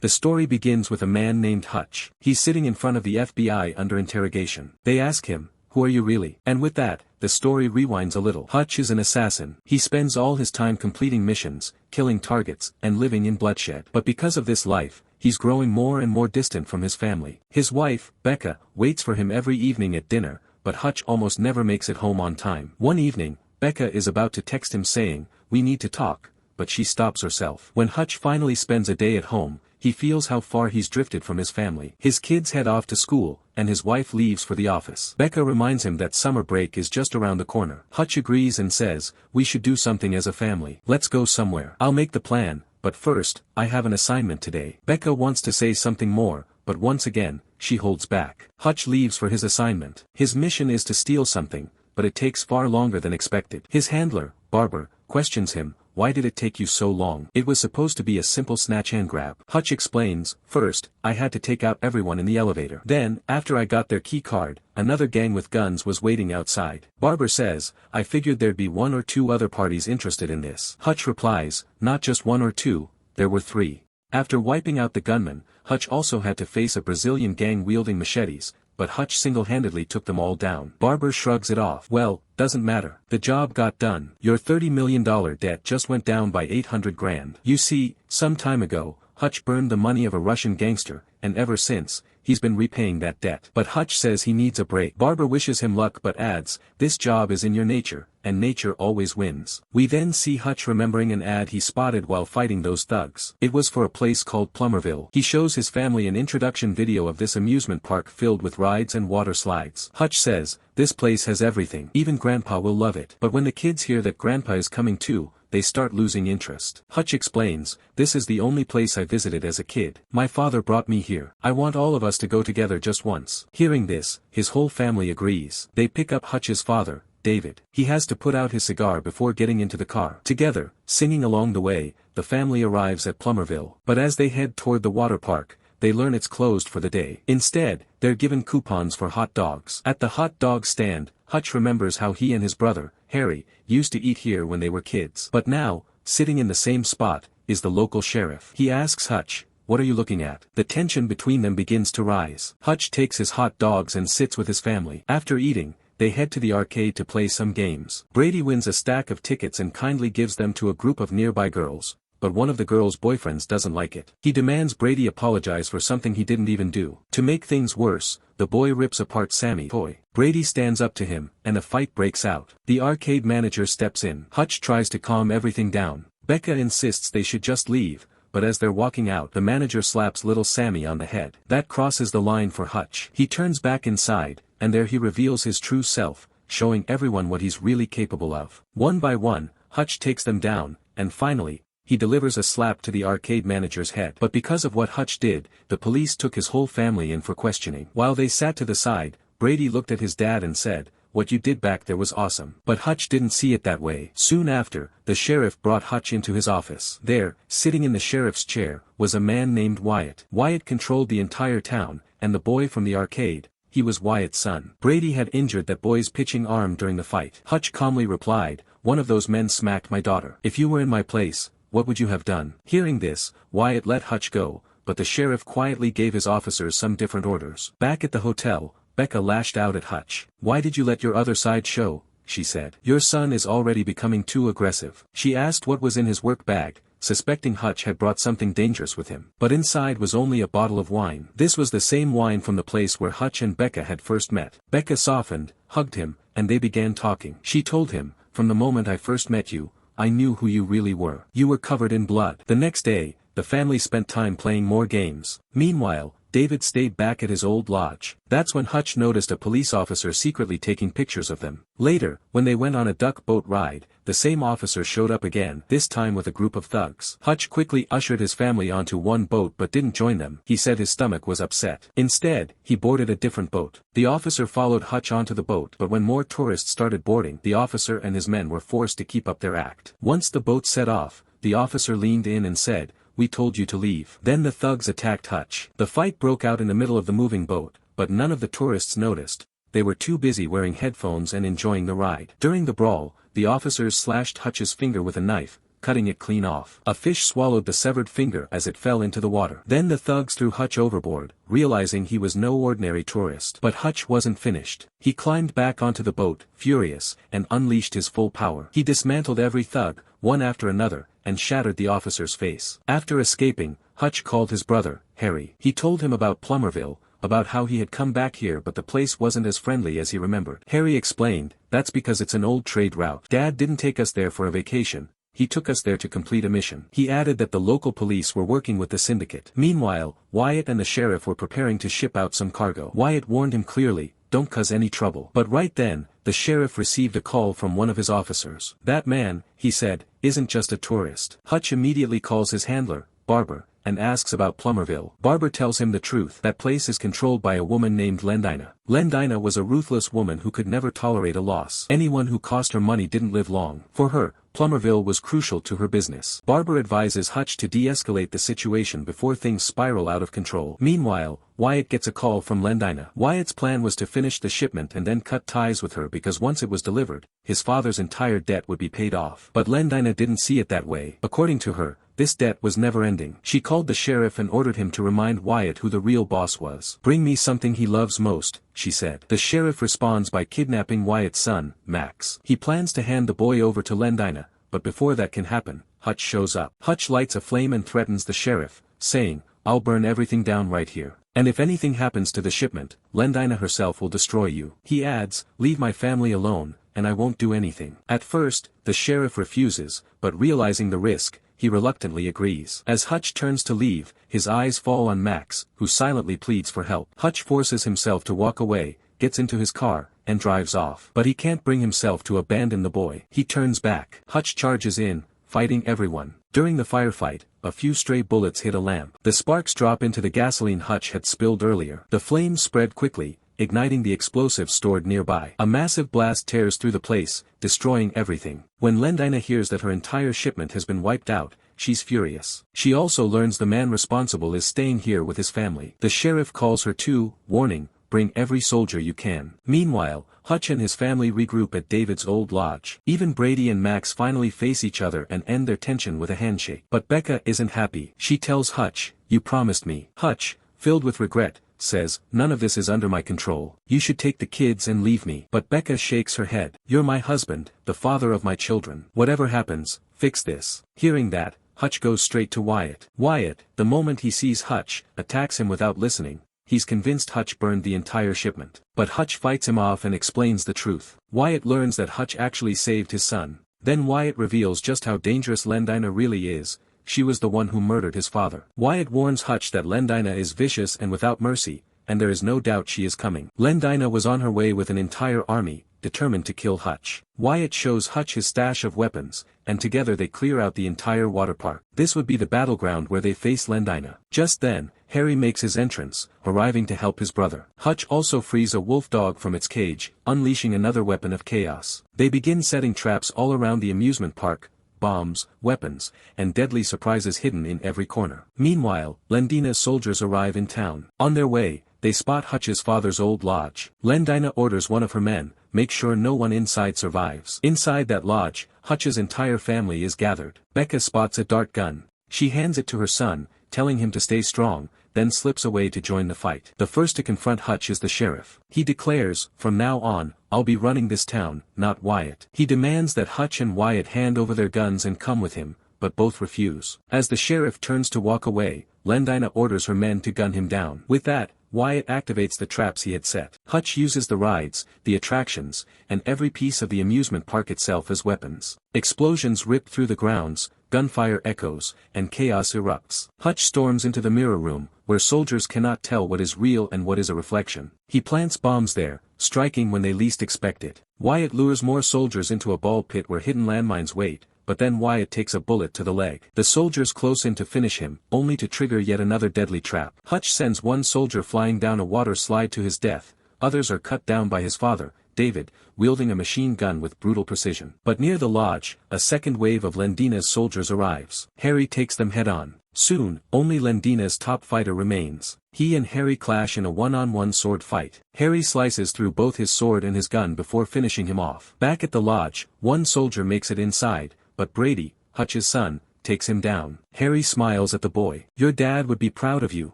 The story begins with a man named Hutch. He's sitting in front of the FBI under interrogation. They ask him, "Who are you really?" And with that, the story rewinds a little. Hutch is an assassin. He spends all his time completing missions, killing targets, and living in bloodshed. But because of this life, he's growing more and more distant from his family. His wife, Becca, waits for him every evening at dinner, but Hutch almost never makes it home on time. One evening, Becca is about to text him saying, "We need to talk," but she stops herself. When Hutch finally spends a day at home, he feels how far he's drifted from his family. His kids head off to school, and his wife leaves for the office. Becca reminds him that summer break is just around the corner. Hutch agrees and says, "We should do something as a family. Let's go somewhere. I'll make the plan, but first, I have an assignment today." Becca wants to say something more, but once again, she holds back. Hutch leaves for his assignment. His mission is to steal something, but it takes far longer than expected. His handler, Barber, questions him, "Why did it take you so long? It was supposed to be a simple snatch and grab." Hutch explains, "First, I had to take out everyone in the elevator. Then, after I got their key card, another gang with guns was waiting outside." Barber says, "I figured there'd be one or two other parties interested in this." Hutch replies, "Not just one or two, there were three." After wiping out the gunman, Hutch also had to face a Brazilian gang wielding machetes, but Hutch single-handedly took them all down. Barber shrugs it off. "Well, doesn't matter. The job got done. Your $30 million debt just went down by 800 grand. You see, some time ago, Hutch burned the money of a Russian gangster, and ever since, he's been repaying that debt." But Hutch says he needs a break. Barber wishes him luck but adds, "This job is in your nature, and nature always wins." We then see Hutch remembering an ad he spotted while fighting those thugs. It was for a place called Plumberville. He shows his family an introduction video of this amusement park filled with rides and water slides. Hutch says, "This place has everything. Even Grandpa will love it." But when the kids hear that Grandpa is coming too, they start losing interest. Hutch explains, "This is the only place I visited as a kid. My father brought me here. I want all of us to go together just once." Hearing this, his whole family agrees. They pick up Hutch's father, David. He has to put out his cigar before getting into the car. Together, singing along the way, the family arrives at Plumberville. But as they head toward the water park, they learn it's closed for the day. Instead, they're given coupons for hot dogs. At the hot dog stand, Hutch remembers how he and his brother, Harry, used to eat here when they were kids. But now, sitting in the same spot, is the local sheriff. He asks Hutch, "What are you looking at?" The tension between them begins to rise. Hutch takes his hot dogs and sits with his family. After eating, they head to the arcade to play some games. Brady wins a stack of tickets and kindly gives them to a group of nearby girls, but one of the girls' boyfriends doesn't like it. He demands Brady apologize for something he didn't even do. To make things worse, the boy rips apart Sammy's toy. Brady stands up to him, and a fight breaks out. The arcade manager steps in. Hutch tries to calm everything down. Becca insists they should just leave, but as they're walking out, the manager slaps little Sammy on the head. That crosses the line for Hutch. He turns back inside, and there he reveals his true self, showing everyone what he's really capable of. One by one, Hutch takes them down, and finally, he delivers a slap to the arcade manager's head. But because of what Hutch did, the police took his whole family in for questioning. While they sat to the side, Brady looked at his dad and said, "What you did back there was awesome." But Hutch didn't see it that way. Soon after, the sheriff brought Hutch into his office. There, sitting in the sheriff's chair, was a man named Wyatt. Wyatt controlled the entire town, and the boy from the arcade, he was Wyatt's son. Brady had injured that boy's pitching arm during the fight. Hutch calmly replied, "One of those men smacked my daughter. If you were in my place, what would you have done?" Hearing this, Wyatt let Hutch go, but the sheriff quietly gave his officers some different orders. Back at the hotel, Becca lashed out at Hutch. "Why did you let your other side show?" she said. "Your son is already becoming too aggressive." She asked what was in his work bag, suspecting Hutch had brought something dangerous with him. But inside was only a bottle of wine. This was the same wine from the place where Hutch and Becca had first met. Becca softened, hugged him, and they began talking. She told him, "From the moment I first met you, I knew who you really were. You were covered in blood." The next day, the family spent time playing more games. Meanwhile, David stayed back at his old lodge. That's when Hutch noticed a police officer secretly taking pictures of them. Later, when they went on a duck boat ride, the same officer showed up again, this time with a group of thugs. Hutch quickly ushered his family onto one boat but didn't join them. He said his stomach was upset. Instead, he boarded a different boat. The officer followed Hutch onto the boat, but when more tourists started boarding, the officer and his men were forced to keep up their act. Once the boat set off, the officer leaned in and said, "We told you to leave." Then the thugs attacked Hutch. The fight broke out in the middle of the moving boat, but none of the tourists noticed. They were too busy wearing headphones and enjoying the ride. During the brawl, the officers slashed Hutch's finger with a knife, cutting it clean off. A fish swallowed the severed finger as it fell into the water. Then the thugs threw Hutch overboard, realizing he was no ordinary tourist. But Hutch wasn't finished. He climbed back onto the boat, furious, and unleashed his full power. He dismantled every thug, one after another, and shattered the officer's face. After escaping, Hutch called his brother, Harry. He told him about Plumberville, about how he had come back here but the place wasn't as friendly as he remembered. Harry explained, "That's because it's an old trade route. Dad didn't take us there for a vacation. He took us there to complete a mission." He added that the local police were working with the syndicate. Meanwhile, Wyatt and the sheriff were preparing to ship out some cargo. Wyatt warned him clearly, "Don't cause any trouble." But right then, the sheriff received a call from one of his officers. "That man," he said, "isn't just a tourist." Hutch immediately calls his handler, Barber, and asks about Plumberville. Barber tells him the truth. That place is controlled by a woman named Lendina. Lendina was a ruthless woman who could never tolerate a loss. Anyone who cost her money didn't live long. For her, Plumberville was crucial to her business. Barber advises Hutch to de-escalate the situation before things spiral out of control. Meanwhile, Wyatt gets a call from Lendina. Wyatt's plan was to finish the shipment and then cut ties with her because once it was delivered, his father's entire debt would be paid off. But Lendina didn't see it that way. According to her, this debt was never ending. She called the sheriff and ordered him to remind Wyatt who the real boss was. "Bring me something he loves most," she said. The sheriff responds by kidnapping Wyatt's son, Max. He plans to hand the boy over to Lendina, but before that can happen, Hutch shows up. Hutch lights a flame and threatens the sheriff, saying, "I'll burn everything down right here. And if anything happens to the shipment, Lendina herself will destroy you." He adds, "Leave my family alone, and I won't do anything." At first, the sheriff refuses, but realizing the risk, he reluctantly agrees. As Hutch turns to leave, his eyes fall on Max, who silently pleads for help. Hutch forces himself to walk away, gets into his car, and drives off. But he can't bring himself to abandon the boy. He turns back. Hutch charges in, fighting everyone. During the firefight, a few stray bullets hit a lamp. The sparks drop into the gasoline Hutch had spilled earlier. The flames spread quickly, igniting the explosives stored nearby. A massive blast tears through the place, destroying everything. When Lendina hears that her entire shipment has been wiped out, she's furious. She also learns the man responsible is staying here with his family. The sheriff calls her too, warning, "Bring every soldier you can." Meanwhile, Hutch and his family regroup at David's old lodge. Even Brady and Max finally face each other and end their tension with a handshake. But Becca isn't happy. She tells Hutch, "You promised me." Hutch, filled with regret, says, "None of this is under my control. You should take the kids and leave me." But Becca shakes her head. "You're my husband, the father of my children. Whatever happens, fix this." Hearing that, Hutch goes straight to Wyatt. Wyatt, the moment he sees Hutch, attacks him without listening. He's convinced Hutch burned the entire shipment. But Hutch fights him off and explains the truth. Wyatt learns that Hutch actually saved his son. Then Wyatt reveals just how dangerous Lendina really is. She was the one who murdered his father. Wyatt warns Hutch that Lendina is vicious and without mercy, and there is no doubt she is coming. Lendina was on her way with an entire army, determined to kill Hutch. Wyatt shows Hutch his stash of weapons, and together they clear out the entire waterpark. This would be the battleground where they face Lendina. Just then, Harry makes his entrance, arriving to help his brother. Hutch also frees a wolf dog from its cage, unleashing another weapon of chaos. They begin setting traps all around the amusement park, bombs, weapons, and deadly surprises hidden in every corner. Meanwhile, Lendina's soldiers arrive in town. On their way, they spot Hutch's father's old lodge. Lendina orders one of her men, "Make sure no one inside survives." Inside that lodge, Hutch's entire family is gathered. Becca spots a dart gun. She hands it to her son, telling him to stay strong, then slips away to join the fight. The first to confront Hutch is the sheriff. He declares, "From now on, I'll be running this town, not Wyatt." He demands that Hutch and Wyatt hand over their guns and come with him, but both refuse. As the sheriff turns to walk away, Lendina orders her men to gun him down. With that, Wyatt activates the traps he had set. Hutch uses the rides, the attractions, and every piece of the amusement park itself as weapons. Explosions rip through the grounds, gunfire echoes, and chaos erupts. Hutch storms into the mirror room, where soldiers cannot tell what is real and what is a reflection. He plants bombs there, striking when they least expect it. Wyatt lures more soldiers into a ball pit where hidden landmines wait, but then Wyatt takes a bullet to the leg. The soldiers close in to finish him, only to trigger yet another deadly trap. Hutch sends one soldier flying down a water slide to his death, others are cut down by his father, David, wielding a machine gun with brutal precision. But near the lodge, a second wave of Lendina's soldiers arrives. Harry takes them head-on. Soon, only Lendina's top fighter remains. He and Harry clash in a one-on-one sword fight. Harry slices through both his sword and his gun before finishing him off. Back at the lodge, one soldier makes it inside, but Brady, Hutch's son, takes him down. Harry smiles at the boy. Your dad would be proud of you,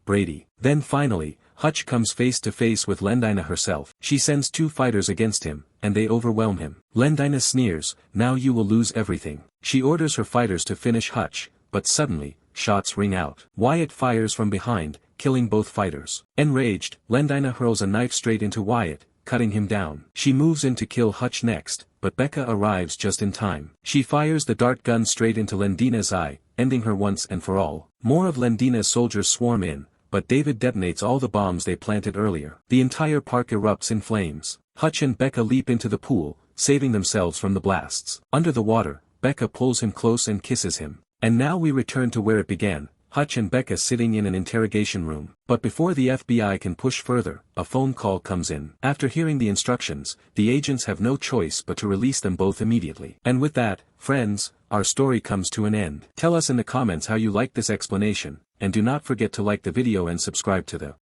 Brady. Then finally, Hutch comes face to face with Lendina herself. She sends 2 fighters against him, and they overwhelm him. Lendina sneers, now you will lose everything. She orders her fighters to finish Hutch, but suddenly, shots ring out. Wyatt fires from behind, killing both fighters. Enraged, Lendina hurls a knife straight into Wyatt, cutting him down. She moves in to kill Hutch next, but Becca arrives just in time. She fires the dart gun straight into Lendina's eye, ending her once and for all. More of Lendina's soldiers swarm in, but David detonates all the bombs they planted earlier. The entire park erupts in flames. Hutch and Becca leap into the pool, saving themselves from the blasts. Under the water, Becca pulls him close and kisses him. And now we return to where it began, Hutch and Becca sitting in an interrogation room. But before the FBI can push further, a phone call comes in. After hearing the instructions, the agents have no choice but to release them both immediately. And with that, friends, our story comes to an end. Tell us in the comments how you liked this explanation, and do not forget to like the video and subscribe to the